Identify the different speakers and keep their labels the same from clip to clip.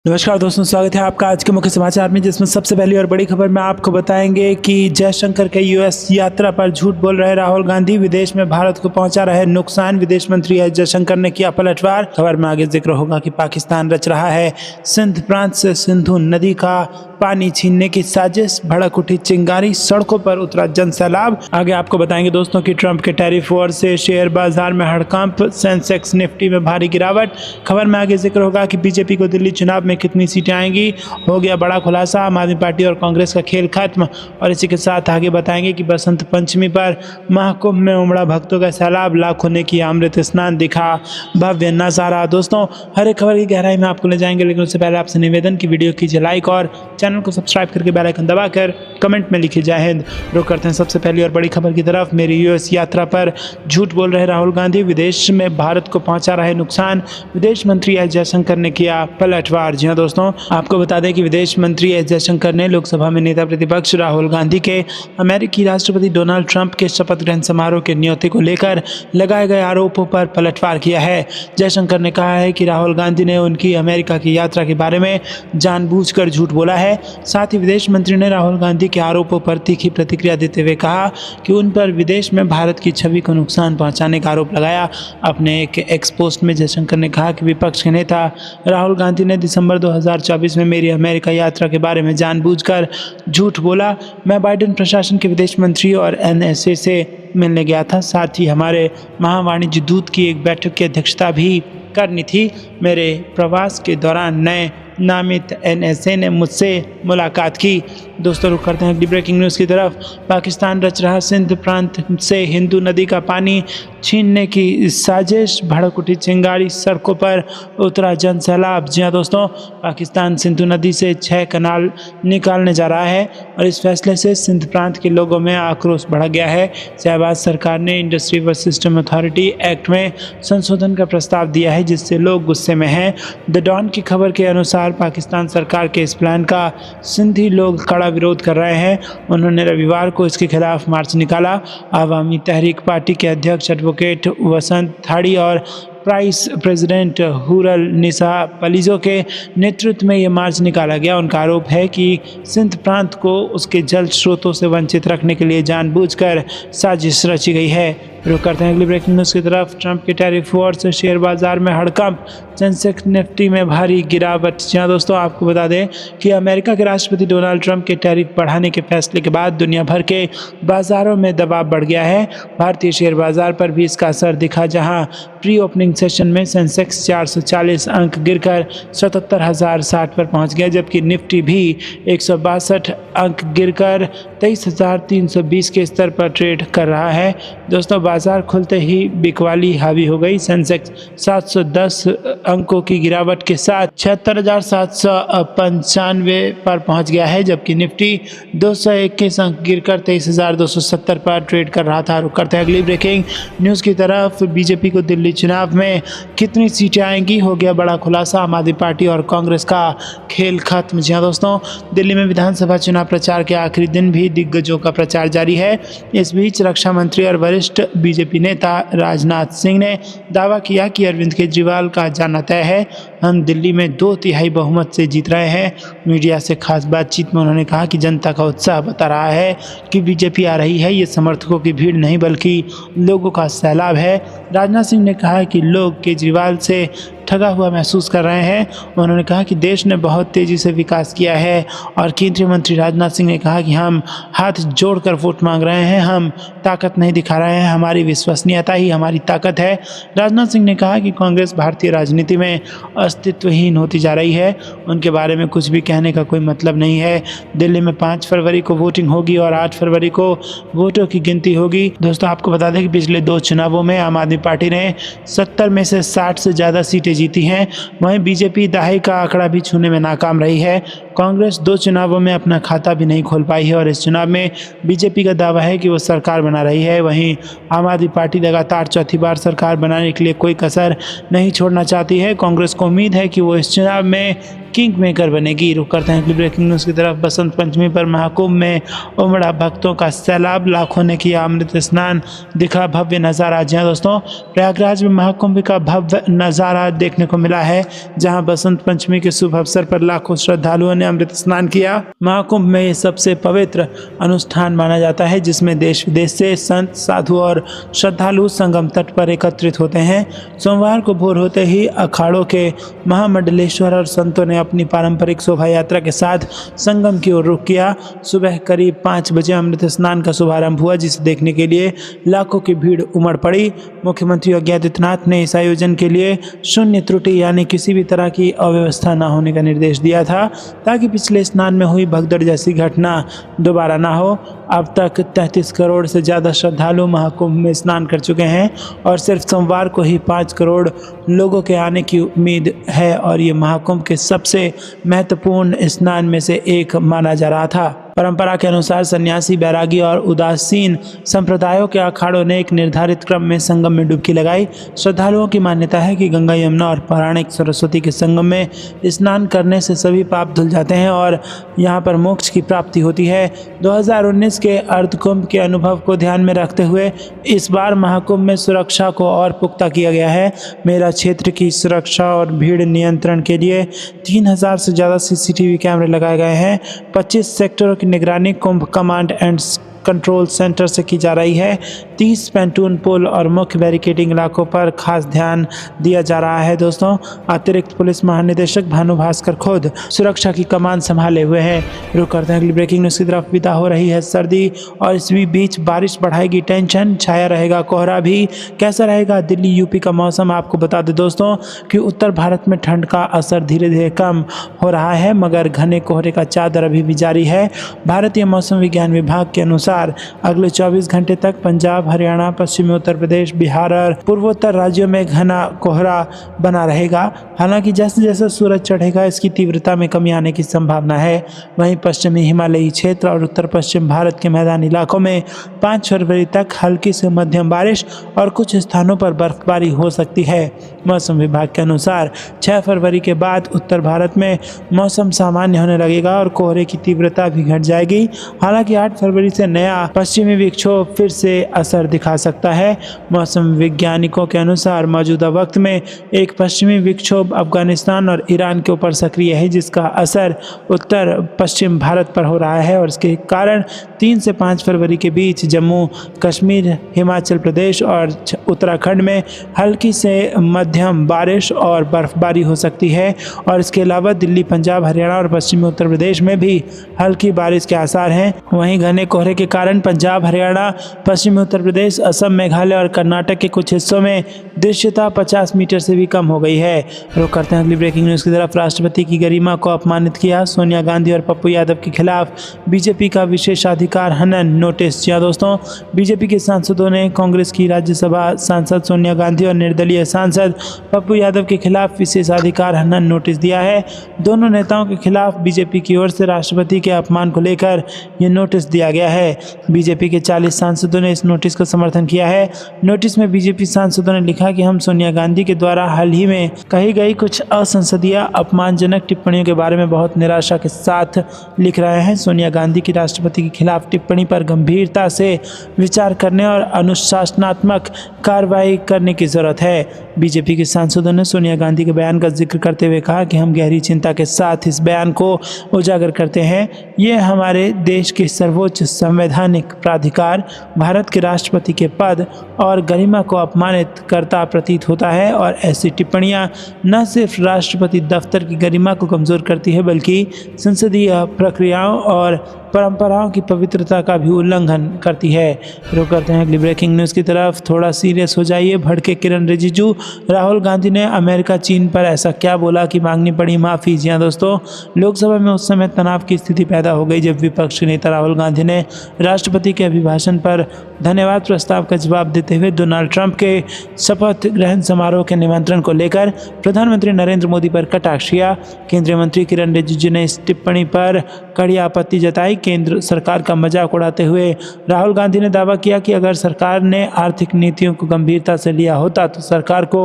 Speaker 1: नमस्कार दोस्तों, स्वागत है आपका आज के मुख्य समाचार में, जिसमें सबसे पहली और बड़ी खबर में आपको बताएंगे कि जयशंकर के यूएस यात्रा पर झूठ बोल रहे राहुल गांधी, विदेश में भारत को पहुंचा रहे नुकसान, विदेश मंत्री एस जयशंकर ने किया पलटवार। खबर में आगे जिक्र होगा कि पाकिस्तान रच रहा है सिंध प्रांत से सिंधु नदी का पानी छीनने की साजिश, भड़क उठी चिंगारी, सड़कों पर उतरा जन सैलाब। आगे आपको बताएंगे दोस्तों कि ट्रंप के टैरिफ वॉर से शेयर बाजार में हड़कंप, सेंसेक्स निफ्टी में भारी गिरावट। खबर में आगे जिक्र होगा कि बीजेपी को दिल्ली चुनाव में कितनी सीटें आएंगी, हो गया बड़ा खुलासा, आम आदमी पार्टी और कांग्रेस का खेल खत्म। और इसी के साथ आगे बताएंगे कि बसंत पंचमी पर महाकुंभ में उमड़ा भक्तों का सैलाब, लाखों ने किया अमृत स्नान, दिखा भव्य नजारा। दोस्तों, हर एक खबर की गहराई में आपको ले जाएंगे, लेकिन उससे पहले आपसे निवेदन की वीडियो कीजिए लाइक और चैनल को सब्सक्राइब करके बेल आइकन दबाकर कमेंट में लिखिए जय हिंद। रुक करते हैं सबसे पहली और बड़ी खबर की तरफ। मेरी यूएस यात्रा पर झूठ बोल रहे राहुल गांधी, विदेश में भारत को पहुंचा रहे नुकसान, विदेश मंत्री एस जयशंकर ने किया पलटवार। जी हां दोस्तों, आपको बता दें कि विदेश मंत्री एस जयशंकर ने लोकसभा में नेता प्रतिपक्ष राहुल गांधी के अमेरिकी राष्ट्रपति डोनाल्ड ट्रंप के शपथ ग्रहण समारोह के न्योते को लेकर लगाए गए आरोपों पर पलटवार किया है। जयशंकर ने कहा है कि राहुल गांधी ने उनकी अमेरिका की यात्रा के बारे में जानबूझकर झूठ बोला है। साथ ही विदेश मंत्री ने राहुल गांधी के आरोपों पर तीखी प्रतिक्रिया देते हुए कहा कि उन पर विदेश में भारत की छवि को नुकसान पहुंचाने का आरोप लगाया। अपने एक एक्स पोस्ट में जयशंकर ने कहा कि विपक्ष के नेता राहुल गांधी ने दिसंबर 2024 में मेरी अमेरिका यात्रा के बारे में जानबूझकर झूठ बोला। मैं बाइडेन प्रशासन के विदेश मंत्री और एनएसए से मिलने गया था, साथ ही हमारे महावाणिज्य दूत की एक बैठक की अध्यक्षता भी करनी थी। मेरे प्रवास के दौरान नए नामित एनएसए ने मुझसे मुलाकात की। दोस्तों, रुक करते हैं अगली ब्रेकिंग न्यूज़ की तरफ। पाकिस्तान रच रहा सिंध प्रांत से हिंदू नदी का पानी छीनने की साजिश, भड़क उठी चिंगारी, सड़कों पर उतरा जन सैलाब। जी हाँ दोस्तों, पाकिस्तान सिंधु नदी से 6 कनाल निकालने जा रहा है और इस फैसले से सिंध प्रांत के लोगों में आक्रोश बढ़ गया है। शहबाज सरकार ने इंडस्ट्री व सिस्टम अथॉरिटी एक्ट में संशोधन का प्रस्ताव दिया है, जिससे लोग गुस्से में हैं। द डॉन की खबर के अनुसार पाकिस्तान सरकार के इस प्लान का सिंधी लोग कड़ा विरोध कर रहे हैं। उन्होंने रविवार को इसके खिलाफ मार्च निकाला। आवामी तहरीक पार्टी के अध्यक्ष एडवोकेट वसंत थाड़ी और प्राइस प्रेसिडेंट हुरल निसा पलीजो के नेतृत्व में ये मार्च निकाला गया। उनका आरोप है कि सिंध प्रांत को उसके जल स्रोतों से वंचित रखने के लिए जानबूझकर साजिश रची गई है। रुक करते हैं अगली ब्रेकिंग न्यूज़ की तरफ। ट्रंप के टैरिफ वॉर से शेयर बाजार में हड़कंप, सेंसेक्स निफ्टी में भारी गिरावट। जहाँ दोस्तों, आपको बता दें कि अमेरिका के राष्ट्रपति डोनाल्ड ट्रंप के टैरिफ बढ़ाने के फैसले के बाद दुनिया भर के बाजारों में दबाव बढ़ गया है। भारतीय शेयर बाजार पर भी इसका असर दिखा, जहाँ प्री ओपनिंग सेशन में सेंसेक्स 440 अंक गिरकर 77,060 पर पहुंच गया, जबकि निफ्टी भी 162 अंक गिरकर 23,320 के स्तर पर ट्रेड कर रहा है। दोस्तों, बाजार खुलते ही बिकवाली हावी हो गई। सेंसेक्स 710 अंकों की गिरावट के साथ 76,795 पर पहुंच गया है, जबकि निफ्टी 221 अंक गिरकर 23,270 पर ट्रेड कर रहा था। रुक करते हैं अगली ब्रेकिंग न्यूज़ की तरफ। बीजेपी को दिल्ली चुनाव में कितनी सीटें आएंगी, हो गया बड़ा खुलासा, आम आदमी पार्टी और कांग्रेस का खेल खत्म। जी हाँ दोस्तों, दिल्ली में विधानसभा चुनाव प्रचार के आखिरी दिन भी दिग्गजों का प्रचार जारी है। इस बीच रक्षा मंत्री और वरिष्ठ बीजेपी नेता राजनाथ सिंह ने दावा किया कि अरविंद केजरीवाल का जाना तय है। हम दिल्ली में 2/3 बहुमत से जीत रहे हैं। मीडिया से खास बातचीत में उन्होंने कहा कि जनता का उत्साह बता रहा है कि बीजेपी आ रही है। ये समर्थकों की भीड़ नहीं बल्कि लोगों का सैलाब है। राजनाथ सिंह ने कहा कि लोग केजरीवाल से ठगा हुआ महसूस कर रहे हैं। उन्होंने कहा कि देश ने बहुत तेज़ी से विकास किया है और केंद्रीय मंत्री राजनाथ सिंह ने कहा कि हम हाथ जोड़कर वोट मांग रहे हैं, हम ताकत नहीं दिखा रहे हैं, हमारी विश्वसनीयता ही हमारी ताकत है। राजनाथ सिंह ने कहा कि कांग्रेस भारतीय राजनीति में अस्तित्वहीन होती जा रही है, उनके बारे में कुछ भी कहने का कोई मतलब नहीं है। दिल्ली में 5 फरवरी को वोटिंग होगी और 8 फरवरी को वोटों की गिनती होगी। दोस्तों, आपको बता दें कि पिछले 2 चुनावों में आम आदमी पार्टी ने 70 में से 60 से ज़्यादा सीटें जीती हैं। वहीं बीजेपी दहाई का आंकड़ा भी छूने में नाकाम रही है। कांग्रेस 2 चुनावों में अपना खाता भी नहीं खोल पाई है और इस चुनाव में बीजेपी का दावा है कि वो सरकार बना रही है। वहीं आम आदमी पार्टी लगातार चौथी बार सरकार बनाने के लिए कोई कसर नहीं छोड़ना चाहती है। कांग्रेस को उम्मीद है कि वो इस चुनाव में किंग मेकर बनेगी। रुक करते हैं ब्रेकिंग न्यूज़ की तरफ। बसंत पंचमी पर महाकुंभ में उमड़ा भक्तों का सैलाब, लाखों ने किया अमृत स्नान, दिखा भव्य नज़ारा। जी हाँ दोस्तों, प्रयागराज में महाकुंभ का भव्य नज़ारा देखने को मिला है, जहां बसंत पंचमी के शुभ अवसर पर लाखों श्रद्धालुओं ने अमृत स्नान किया। महाकुंभ में ये सबसे पवित्र अनुष्ठान माना जाता है, जिसमें देश विदेश से संत, साधु और श्रद्धालु संगम तट पर एकत्रित होते हैं। सोमवार को भोर होते ही अखाड़ों के महामंडलेश्वर और संतों ने अपनी पारंपरिक शोभा यात्रा के साथ संगम की ओर रुख किया। सुबह करीब 5 बजे अमृत स्नान का शुभारंभ हुआ, जिसे देखने के लिए लाखों की भीड़ उमड़ पड़ी। मुख्यमंत्री योगी आदित्यनाथ ने इस आयोजन के लिए शून्य त्रुटि यानी किसी भी तरह की अव्यवस्था न होने का निर्देश दिया था, ताकि पिछले स्नान में हुई भगदड़ जैसी घटना दोबारा ना हो। अब तक 33 करोड़ से ज़्यादा श्रद्धालु महाकुंभ में स्नान कर चुके हैं और सिर्फ सोमवार को ही 5 करोड़ लोगों के आने की उम्मीद है, और ये महाकुंभ के सबसे महत्वपूर्ण स्नान में से एक माना जा रहा था। परंपरा के अनुसार सन्यासी, बैरागी और उदासीन संप्रदायों के अखाड़ों ने एक निर्धारित क्रम में संगम में डुबकी लगाई। श्रद्धालुओं की मान्यता है कि गंगा, यमुना और पौराणिक सरस्वती के संगम में स्नान करने से सभी पाप धुल जाते हैं और यहाँ पर मोक्ष की प्राप्ति होती है। 2019 के अर्धकुंभ के अनुभव को ध्यान में रखते हुए इस बार महाकुंभ में सुरक्षा को और पुख्ता किया गया है। मेला क्षेत्र की सुरक्षा और भीड़ नियंत्रण के लिए 3000 से ज़्यादा CCTV कैमरे लगाए गए हैं। 25 सेक्टरों की निगरानी कुंभ कमांड एंड कंट्रोल सेंटर से की जा रही है। 30 पैंटून पुल और मुख्य बैरिकेडिंग इलाकों पर खास ध्यान दिया जा रहा है। दोस्तों, अतिरिक्त पुलिस महानिदेशक भानु भास्कर खुद सुरक्षा की कमान संभाले हुए हैं। रुक करते हैं अगली ब्रेकिंग न्यूज़ की तरफ। विदा हो रही है सर्दी और इसी बीच बारिश बढ़ाएगी टेंशन, छाया रहेगा कोहरा भी। कैसा रहेगा दिल्ली यूपी का मौसम, आपको बता दें दोस्तों कि उत्तर भारत में ठंड का असर धीरे धीरे कम हो रहा है, मगर घने कोहरे का चादर अभी भी जारी है। भारतीय मौसम विज्ञान विभाग के अनुसार अगले 24 घंटे तक पंजाब, हरियाणा, पश्चिमी उत्तर प्रदेश, बिहार और पूर्वोत्तर राज्यों में घना कोहरा बना रहेगा। हालांकि जैसे जैसे सूरज चढ़ेगा इसकी तीव्रता में कमी आने की संभावना है। वहीं पश्चिमी हिमालयी क्षेत्र और उत्तर पश्चिम भारत के मैदानी इलाकों में 5 फरवरी तक हल्की से मध्यम बारिश और कुछ स्थानों पर बर्फबारी हो सकती है। मौसम विभाग के अनुसार 6 फरवरी के बाद उत्तर भारत में मौसम सामान्य होने लगेगा और कोहरे की तीव्रता भी घट जाएगी। हालांकि 8 फरवरी से नया पश्चिमी विक्षोभ फिर से असर दिखा सकता है। मौसम वैज्ञानिकों के अनुसार मौजूदा वक्त में एक पश्चिमी विक्षोभ अफगानिस्तान और ईरान के ऊपर सक्रिय है, जिसका असर उत्तर पश्चिम भारत पर हो रहा है और इसके कारण 3 से 5 फरवरी के बीच जम्मू कश्मीर, हिमाचल प्रदेश और उत्तराखंड में हल्की से मध्यम बारिश और बर्फबारी हो सकती है। और इसके अलावा दिल्ली, पंजाब, हरियाणा और पश्चिमी उत्तर प्रदेश में भी हल्की बारिश के आसार हैं। वहीं घने कोहरे के कारण पंजाब, हरियाणा, पश्चिमी उत्तर प्रदेश, असम, मेघालय और कर्नाटक के कुछ हिस्सों में दृश्यता 50 मीटर से भी कम हो गई है। रुक करते हैं अगली ब्रेकिंग न्यूज़ की तरफ। राष्ट्रपति की गरिमा को अपमानित किया, सोनिया गांधी और पप्पू यादव के खिलाफ बीजेपी का विशेषाधिकार हनन नोटिस। जी दोस्तों, बीजेपी के सांसदों ने कांग्रेस की राज्यसभा सांसद सोनिया गांधी और निर्दलीय सांसद पप्पू यादव के खिलाफ विशेषाधिकार हनन नोटिस दिया है। दोनों नेताओं के खिलाफ बीजेपी की ओर से राष्ट्रपति के अपमान को लेकर ये नोटिस दिया गया है। बीजेपी के 40 सांसदों ने इस नोटिस का समर्थन किया है। नोटिस में बीजेपी सांसदों ने लिखा कि हम सोनिया गांधी के द्वारा हाल ही में कही गई कुछ असंसदीय अपमानजनक टिप्पणियों के बारे में बहुत निराशा के साथ लिख रहे हैं। सोनिया गांधी की राष्ट्रपति के खिलाफ टिप्पणी पर गंभीरता से विचार करने और अनुशासनात्मक कार्रवाई करने की जरूरत है। बीजेपी के सांसदों ने सोनिया गांधी के बयान का जिक्र करते हुए कहा कि हम गहरी चिंता के साथ इस बयान को उजागर करते हैं। ये हमारे देश के सर्वोच्च संवैधानिक प्राधिकार भारत के राष्ट्रपति के पद और गरिमा को अपमानित करता प्रतीत होता है और ऐसी टिप्पणियां न सिर्फ राष्ट्रपति दफ्तर की गरिमा को कमज़ोर करती है, बल्कि संसदीय प्रक्रियाओं और परंपराओं की पवित्रता का भी उल्लंघन करती है। रुक करते हैं अगली ब्रेकिंग न्यूज़ की तरफ। थोड़ा सीरियस हो जाइए, भड़के किरण रिजिजू। राहुल गांधी ने अमेरिका चीन पर ऐसा क्या बोला कि मांगनी पड़ी माफ़ी। जी हाँ दोस्तों, लोकसभा में उस समय तनाव की स्थिति पैदा हो गई जब विपक्ष के नेता राहुल गांधी ने राष्ट्रपति के अभिभाषण पर धन्यवाद प्रस्ताव का जवाब देते हुए डोनाल्ड ट्रंप के शपथ ग्रहण समारोह के निमंत्रण को लेकर प्रधानमंत्री नरेंद्र मोदी पर कटाक्ष किया। केंद्रीय मंत्री किरण रिजिजू ने इस टिप्पणी पर कड़ी आपत्ति जताई। केंद्र सरकार का मजाक उड़ाते हुए राहुल गांधी ने दावा किया कि अगर सरकार ने आर्थिक नीतियों को गंभीरता से लिया होता तो सरकार को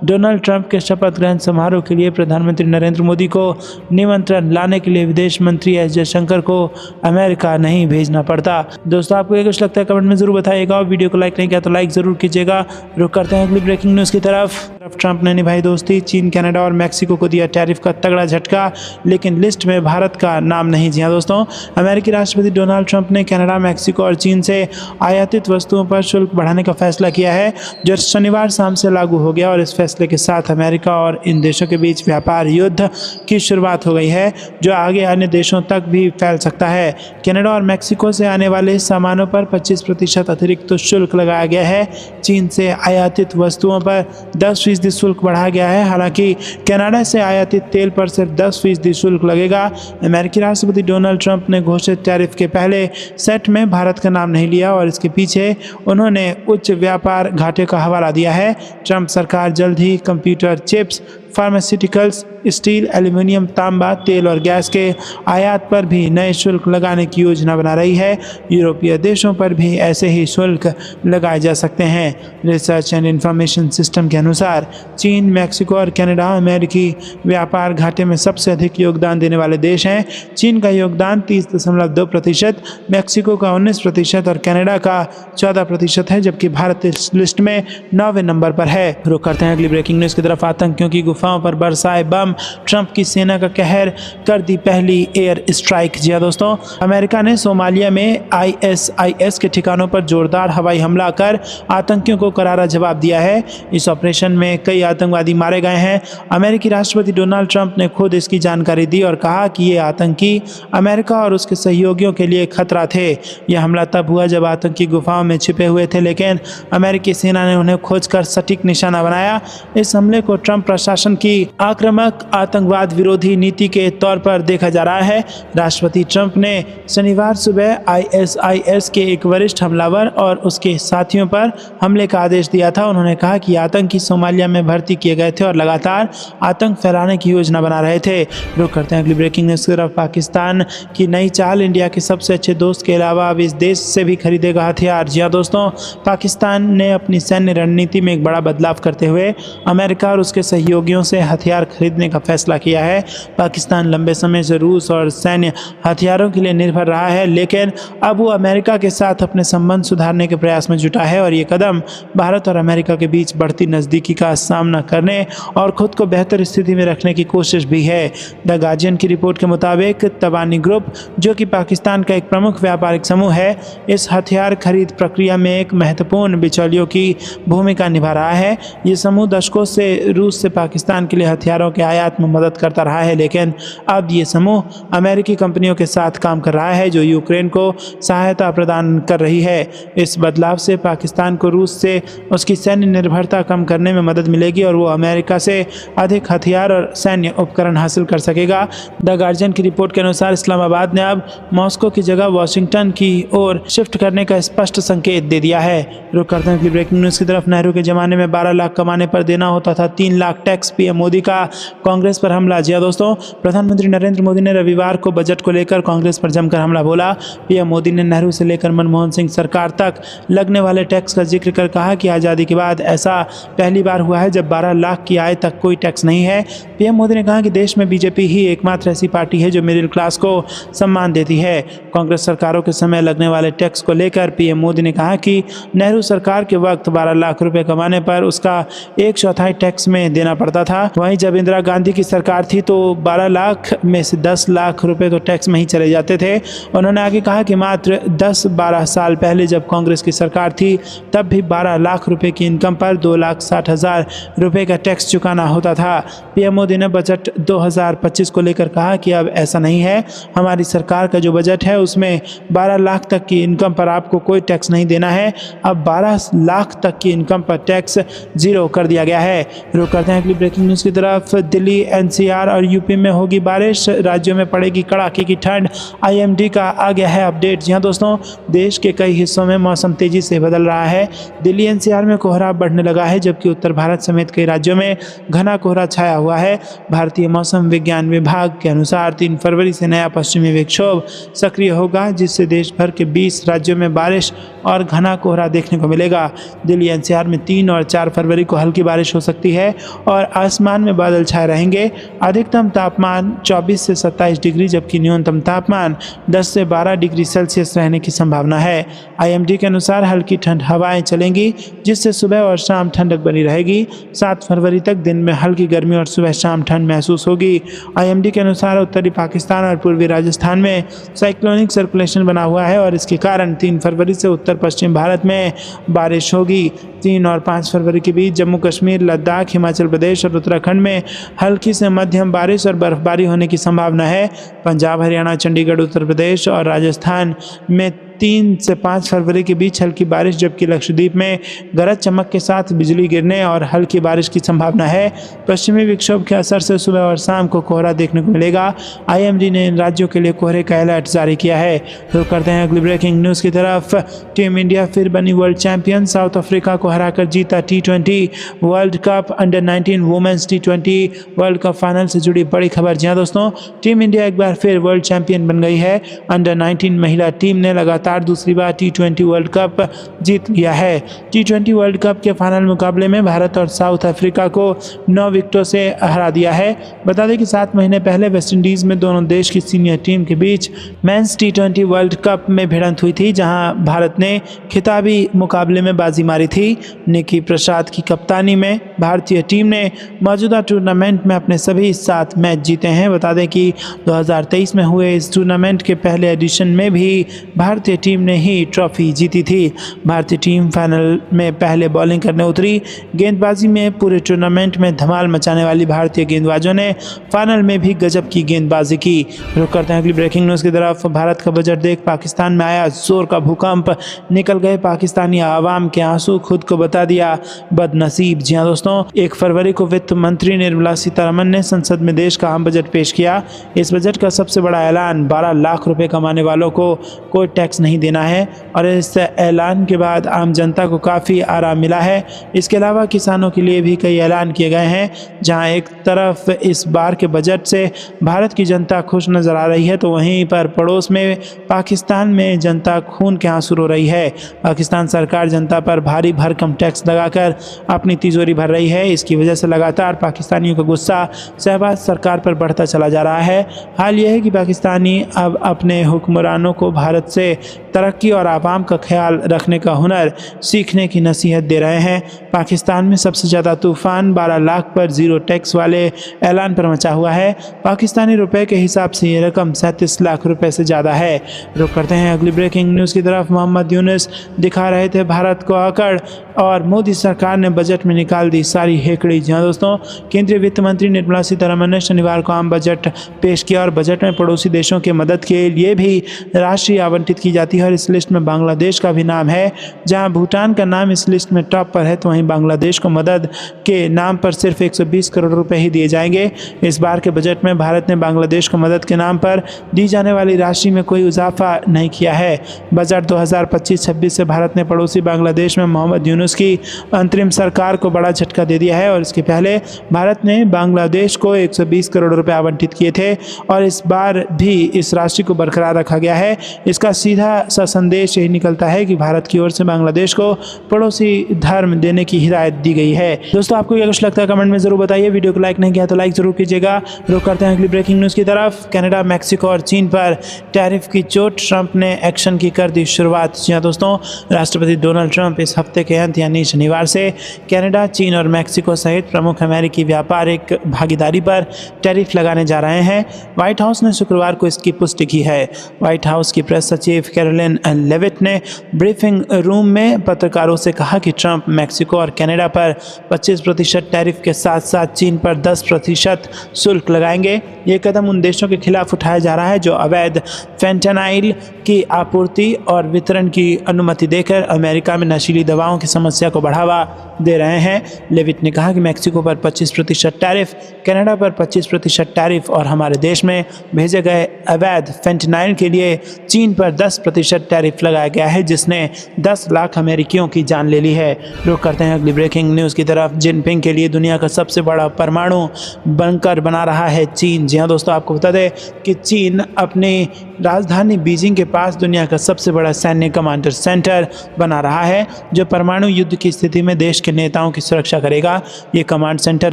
Speaker 1: डोनाल्ड ट्रंप के शपथ ग्रहण समारोह के लिए प्रधानमंत्री नरेंद्र मोदी को निमंत्रण लाने के लिए विदेश मंत्री एस जयशंकर को अमेरिका नहीं भेजना पड़ता। दोस्तों, आपको ये कुछ लगता है कमेंट में जरूर बताइएगा और वीडियो को लाइक नहीं किया तो लाइक जरूर कीजिएगा। रुक करते हैं अगली ब्रेकिंग न्यूज़ की तरफ। ट्रंप ने निभाई दोस्ती, चीन, कनाडा और मैक्सिको को दिया टैरिफ का तगड़ा झटका, लेकिन लिस्ट में भारत का नाम नहीं। जी हाँ दोस्तों, अमेरिकी राष्ट्रपति डोनाल्ड ट्रंप ने कनाडा, मैक्सिको और चीन से आयातित वस्तुओं पर शुल्क बढ़ाने का फैसला किया है, जो शनिवार शाम से लागू हो गया। और इस फैसले के साथ अमेरिका और इन देशों के बीच व्यापार युद्ध की शुरुआत हो गई है, जो आगे अन्य देशों तक भी फैल सकता है। कनाडा और मैक्सिको से आने वाले सामानों पर 25% अतिरिक्त शुल्क लगाया गया है। चीन से आयातित वस्तुओं पर 10% शुल्क बढ़ाया गया है। हालांकि कनाडा से आयातित तेल पर सिर्फ 10% शुल्क लगेगा। अमेरिकी राष्ट्रपति डोनाल्ड ट्रंप ने घोषित टैरिफ के पहले सेट में भारत का नाम नहीं लिया और इसके पीछे उन्होंने उच्च व्यापार घाटे का हवाला दिया है। ट्रंप सरकार जल्द ही computer chips, pharmaceuticals, steel, aluminium, तांबा, तेल और गैस के आयात पर भी नए शुल्क लगाने की योजना बना रही है। यूरोपीय देशों पर भी ऐसे ही शुल्क लगाए जा सकते हैं। रिसर्च एंड इंफॉर्मेशन सिस्टम के अनुसार चीन, मैक्सिको और कनाडा अमेरिकी व्यापार घाटे में सबसे अधिक योगदान देने वाले देश हैं। चीन का योगदान 30.2%, मैक्सिको का 19% और कनाडा का 14% है, जबकि भारत इस लिस्ट में 9वें नंबर पर है। रुक करते हैं अगली ब्रेकिंग न्यूज़ की तरफ। आतंकियों की गुफाओं पर बरसाए बम, ट्रंप की सेना का कहर, कर दी पहली एयर स्ट्राइक। जी हाँ दोस्तों, अमेरिका ने सोमालिया में ISIS के ठिकानों पर जोरदार हवाई हमला कर आतंकियों को करारा जवाब दिया है। इस ऑपरेशन में कई आतंकवादी मारे गए हैं। अमेरिकी राष्ट्रपति डोनाल्ड ट्रंप ने खुद इसकी जानकारी दी और कहा कि ये आतंकी अमेरिका और उसके सहयोगियों के लिए खतरा थे। यह हमला तब हुआ जब आतंकी गुफाओं में छिपे हुए थे, लेकिन अमेरिकी सेना ने उन्हें खोजकर सटीक निशाना बनाया। इस हमले को ट्रंप प्रशासन की आक्रामक आतंकवाद विरोधी नीति के तौर पर देखा जा रहा है। राष्ट्रपति ट्रंप ने शनिवार सुबह ISIS के एक वरिष्ठ हमलावर और उसके साथियों पर हमले का आदेश दिया था। उन्होंने कहा कि आतंकी सोमालिया में भर्ती किए गए थे और लगातार आतंक फैलाने की योजना बना रहे थे। रुक करते हैं अगली ब्रेकिंग न्यूज़ की तरफ। पाकिस्तान की नई चाल, इंडिया के सबसे अच्छे दोस्त के अलावा अब इस देश से भी खरीदेगा हथियार। जी हाँ दोस्तों, पाकिस्तान ने अपनी सैन्य रणनीति में एक बड़ा बदलाव करते हुए अमेरिका और उसके सहयोगियों से हथियार खरीदने का फैसला किया है। पाकिस्तान लंबे समय से रूस और सैन्य हथियारों के लिए निर्भर रहा है, लेकिन अब वो अमेरिका के साथ अपने संबंध सुधारने के प्रयास में जुटा है और ये कदम भारत और अमेरिका के बीच बढ़ती नज़दीकी का सामना करने और खुद को बेहतर स्थिति में रखने की कोशिश भी है। द गार्जियन की रिपोर्ट के मुताबिक तबानी ग्रुप, जो कि पाकिस्तान का एक प्रमुख व्यापारिक समूह है, इस हथियार खरीद प्रक्रिया में एक महत्वपूर्ण बिचौलियों की भूमिका निभा रहा है। ये समूह दशकों से रूस से पाकिस्तान के लिए हथियारों के आयात में मदद करता रहा है, लेकिन अब ये समूह अमेरिकी कंपनियों के साथ काम कर रहा है जो यूक्रेन को सहायता प्रदान कर रही है। इस बदलाव से पाकिस्तान को रूस से उसकी सैन्य निर्भरता कम करने में मदद मिलेगी और वो अमेरिका से अधिक हथियार और सैन्य उपकरण हासिल कर सकेगा। द गार्जियन की रिपोर्ट के अनुसार इस्लामाबाद ने अब मॉस्को की जगह वाशिंगटन की ओर शिफ्ट करने का स्पष्ट संकेत दे दिया है। रुक करते हैं ब्रेकिंग न्यूज़ की तरफ। नेहरू के जमाने में 12 लाख कमाने पर देना होता था 3 लाख टैक्स। पीएम मोदी का कांग्रेस पर हमला। जी दोस्तों, प्रधानमंत्री नरेंद्र मोदी ने रविवार को बजट को लेकर कांग्रेस पर जमकर हमला बोला। पीएम मोदी ने नेहरू से लेकर मनमोहन सिंह सरकार तक लगने वाले टैक्स का जिक्र कर कहा कि आज़ादी के बाद ऐसा पहली बार हुआ है जब 12 लाख की आय तक कोई टैक्स नहीं है। पीएम मोदी ने कहा कि देश में बीजेपी ही एकमात्र ऐसी पार्टी है जो मिडिल क्लास को सम्मान देती है। कांग्रेस सरकारों के समय लगने वाले टैक्स को लेकर पीएम मोदी ने कहा कि नेहरू सरकार के वक्त 12 लाख रुपए कमाने पर उसका 1/4 टैक्स में देना पड़ता था। वहीं जब इंदिरा गांधी की सरकार थी तो 12 लाख में से 10 लाख रुपए तो टैक्स में ही चले जाते थे। उन्होंने आगे कहा कि मात्र 10-12 साल पहले जब कांग्रेस की सरकार थी तब भी 12 लाख रुपए की इनकम पर 2,60,000 रुपए का टैक्स चुकाना होता था। पीएम मोदी ने बजट 2025 को लेकर कहा कि अब ऐसा नहीं है। हमारी सरकार का जो बजट है उसमें 12 लाख तक की इनकम पर आपको कोई टैक्स नहीं देना है। अब 12 लाख तक की इनकम पर टैक्स 0 कर दिया गया है। रुक करते हैं अगली ब्रेकिंग न्यूज़ की तरफ। दिल्ली, एनसीआर और यूपी में होगी बारिश, राज्यों में पड़ेगी कड़ाके की ठंड, आईएमडी का आ गया है अपडेट। जी हाँ दोस्तों, देश के कई हिस्सों में मौसम तेजी से बदल रहा है। दिल्ली एनसीआर में कोहरा बढ़ने लगा है, जबकि उत्तर भारत समेत कई राज्यों में घना कोहरा छाया हुआ है। भारतीय मौसम विज्ञान विभाग के अनुसार 3 फरवरी से नया पश्चिमी विक्षोभ सक्रिय होगा, जिससे देश भर के 20 राज्यों में बारिश और घना कोहरा देखने को मिलेगा। दिल्ली एनसीआर में 3 और 4 फरवरी को हल्की बारिश हो सकती है और आसमान में बादल छाए रहेंगे। अधिकतम तापमान 24 से 27 डिग्री जबकि न्यूनतम तापमान 10 से 12 डिग्री सेल्सियस रहने की संभावना है। आईएमडी के अनुसार हल्की ठंड हवाएं चलेंगी, जिससे सुबह और शाम ठंडक बनी रहेगी। 7 फरवरी तक दिन में हल्की गर्मी और सुबह शाम ठंड महसूस होगी। आईएमडी के अनुसार उत्तरी पाकिस्तान और पूर्वी राजस्थान में साइक्लोनिक सर्कुलेशन बना हुआ है और इसके कारण 3 फरवरी से उत्तर पश्चिम भारत में बारिश होगी। 3 और 5 फरवरी के बीच जम्मू कश्मीर, लद्दाख, हिमाचल प्रदेश और उत्तराखंड में हल्की से मध्यम बारिश और बर्फबारी होने की संभावना है। पंजाब, हरियाणा, चंडीगढ़, उत्तर प्रदेश और राजस्थान में 3 से 5 फरवरी के बीच हल्की बारिश, जबकि लक्षद्वीप में गरज चमक के साथ बिजली गिरने और हल्की बारिश की संभावना है। पश्चिमी विक्षोभ के असर से सुबह और शाम को कोहरा देखने को मिलेगा। आईएमडी ने इन राज्यों के लिए कोहरे का अलर्ट जारी किया है। तो करते हैं अगली ब्रेकिंग न्यूज़ की तरफ। टीम इंडिया फिर बनी वर्ल्ड चैंपियन, साउथ अफ्रीका को हराकर जीता T20 world cup. Under 19 women's T20 world cup final से जुड़ी बड़ी खबर। जी हाँ दोस्तों, टीम इंडिया एक बार फिर वर्ल्ड चैंपियन बन गई है। अंडर 19 महिला टीम ने लगातार दूसरी बार T20 वर्ल्ड कप जीत लिया है। T20 वर्ल्ड कप के फाइनल मुकाबले में भारत और साउथ अफ्रीका को 9 विकेटों से हरा दिया है। बता दें कि 7 महीने पहले वेस्टइंडीज में दोनों देश की सीनियर टीम के बीच मेंस T20 वर्ल्ड कप में भिड़ंत हुई थी, जहां भारत ने खिताबी मुकाबले में बाजी मारी थी। निकी प्रसाद की कप्तानी में भारतीय टीम ने मौजूदा टूर्नामेंट में अपने सभी 7 मैच जीते हैं। बता दें कि 2023 में हुए इस टूर्नामेंट के पहले एडिशन में भी भारतीय टीम ने ही ट्रॉफी जीती थी। भारतीय टीम फाइनल में पहले बॉलिंग करने उतरी। गेंदबाजी में पूरे टूर्नामेंट में धमाल मचाने वाली भारतीय गेंदबाजों ने फाइनल में भी गजब की गेंदबाजी की। रुक करते हैं अगली ब्रेकिंग न्यूज़ की तरफ। भारत का बजट देख पाकिस्तान में आया जोर का भूकंप, निकल गए पाकिस्तानी आवाम के आंसू, खुद को बता दिया बदनसीब। जी हाँ दोस्तों, 1 फरवरी को वित्त मंत्री निर्मला सीतारमण ने संसद में देश का आम बजट पेश किया। इस बजट का सबसे बड़ा ऐलान 12 लाख रुपए कमाने वालों को कोई टैक्स नहीं देना है और इस ऐलान के बाद आम जनता को काफ़ी आराम मिला है। इसके अलावा किसानों के लिए भी कई ऐलान किए गए हैं। जहां एक तरफ इस बार के बजट से भारत की जनता खुश नज़र आ रही है, तो वहीं पर पड़ोस में पाकिस्तान में जनता खून के आंसू रो रही है। पाकिस्तान सरकार जनता पर भारी भरकम टैक्स लगाकर अपनी तिजोरी भर रही है। इसकी वजह से लगातार पाकिस्तानियों का गुस्सा शहबाज सरकार पर बढ़ता चला जा रहा है। हाल यह है कि पाकिस्तानी अब अपने हुक्मरानों को भारत से तरक्की और आवाम का ख्याल रखने का हुनर सीखने की नसीहत दे रहे हैं। पाकिस्तान में सबसे ज़्यादा तूफान 12 लाख पर जीरो टैक्स वाले ऐलान पर मचा हुआ है। पाकिस्तानी रुपए के हिसाब से ये रकम 37 लाख रुपए से ज़्यादा है। रुक करते हैं अगली ब्रेकिंग न्यूज़ की तरफ। मोहम्मद यूनुस दिखा रहे थे भारत को अकड़ और मोदी सरकार ने बजट में निकाल दी सारी हेकड़ी। जी हाँ दोस्तों, केंद्रीय वित्त मंत्री निर्मला सीतारमण ने शनिवार को आम बजट पेश किया और बजट में पड़ोसी देशों की मदद के लिए भी राशि आवंटित की जाती है और इस लिस्ट में बांग्लादेश का भी नाम है। जहां भूटान का नाम इस लिस्ट में टॉप पर है, तो वहीं बांग्लादेश को मदद के नाम पर सिर्फ 120 करोड़ रुपए ही दिए जाएंगे। इस बार के बजट में भारत ने बांग्लादेश को मदद के नाम पर दी जाने वाली राशि में कोई इजाफा नहीं किया है। बजट 2025-26 से भारत ने पड़ोसी बांग्लादेश में मोहम्मद यूनुस की अंतरिम सरकार को बड़ा झटका दे दिया है और इसके पहले भारत ने बांग्लादेश को 120 करोड़ रुपए आवंटित किए थे और इस बार भी इस राशि को बरकरार रखा गया है। इसका सीधा सा संदेश यही निकलता है कि भारत की ओर से बांग्लादेश को पड़ोसी धर्म देने की हिदायत दी गई है। दोस्तों, आपको क्या कुछ लगता है कमेंट में जरूर बताइए। वीडियो को लाइक नहीं किया तो लाइक जरूर कीजिएगा। रुक करते हैं अगली ब्रेकिंग न्यूज़ की तरफ। कनाडा, मैक्सिको और चीन पर टैरिफ की चोट, ट्रंप ने एक्शन की कर दी शुरुआत। जी हाँ दोस्तों, राष्ट्रपति डोनाल्ड ट्रंप इस हफ्ते के अंत यानी शनिवार से कनाडा, चीन और मैक्सिको सहित प्रमुख अमेरिकी व्यापारिक भागीदारी पर टैरिफ लगाने जा रहे हैं। व्हाइट हाउस ने शुक्रवार को इसकी पुष्टि की है। व्हाइट हाउस की प्रेस सचिव कैरोलिन लेविट ने ब्रीफिंग रूम में पत्रकारों से कहा कि ट्रंप मैक्सिको और कनाडा पर 25% टैरिफ के साथ साथ चीन पर 10% शुल्क लगाएंगे। ये कदम उन देशों के खिलाफ उठाया जा रहा है जो अवैध फेंटानाइल की आपूर्ति और वितरण की अनुमति देकर अमेरिका में नशीली दवाओं की समस्या को बढ़ावा दे रहे हैं। लेविट ने कहा कि मैक्सिको पर 25% टैरिफ, कनाडा पर 25% टैरिफ और हमारे देश में भेजे गए अवैध फेंटेनाइल के लिए चीन पर 10% टैरिफ लगाया गया है, जिसने 10 लाख अमेरिकियों की जान ले ली है। रुक करते हैं अगली ब्रेकिंग न्यूज़ की तरफ। जिनपिंग के लिए दुनिया का सबसे बड़ा परमाणु बंकर बना रहा है चीन। जी हाँ दोस्तों, आपको बता दें कि चीन अपनी राजधानी बीजिंग के पास दुनिया का सबसे बड़ा सैन्य कमांडर सेंटर बना रहा है, जो परमाणु युद्ध की स्थिति में देश के नेताओं की सुरक्षा करेगा। ये कमांड सेंटर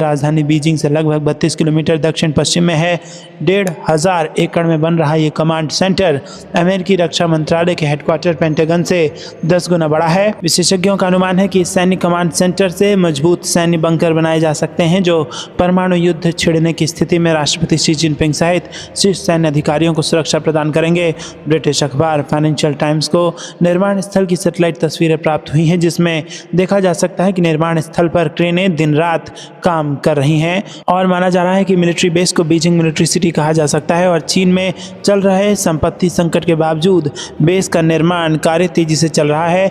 Speaker 1: राजधानी बीजिंग से लगभग 32 किलोमीटर दक्षिण पश्चिम में है। 1500 एकड़ में बन रहा ये कमांड सेंटर अमेरिकी रक्षा मंत्रालय के हेडक्वार्टर पेंटागन से 10 गुना बड़ा है। विशेषज्ञों का अनुमान है कि इस सैन्य कमांड सेंटर से मजबूत सैन्य बंकर बनाए जा सकते हैं, जो परमाणु युद्ध छिड़ने की स्थिति में राष्ट्रपति शी जिनपिंग सहित शीर्ष सैन्य अधिकारियों को सुरक्षा प्रदान करेंगे। ब्रिटिश अखबार फाइनेंशियल टाइम्स को निर्माण स्थल की सैटेलाइट तस्वीरें प्राप्त हुई हैं, जिसमें देखा जा सकता है कि निर्माण स्थल पर क्रेनें दिन रात काम कर रही हैं और माना जा रहा है कि मिलिट्री बेस को बीजिंग मिलिट्री सिटी कहा जा सकता है। और चीन में चल रहे संपत्ति संकट के बावजूद बेस का निर्माण कार्य तेजी से चल रहा है।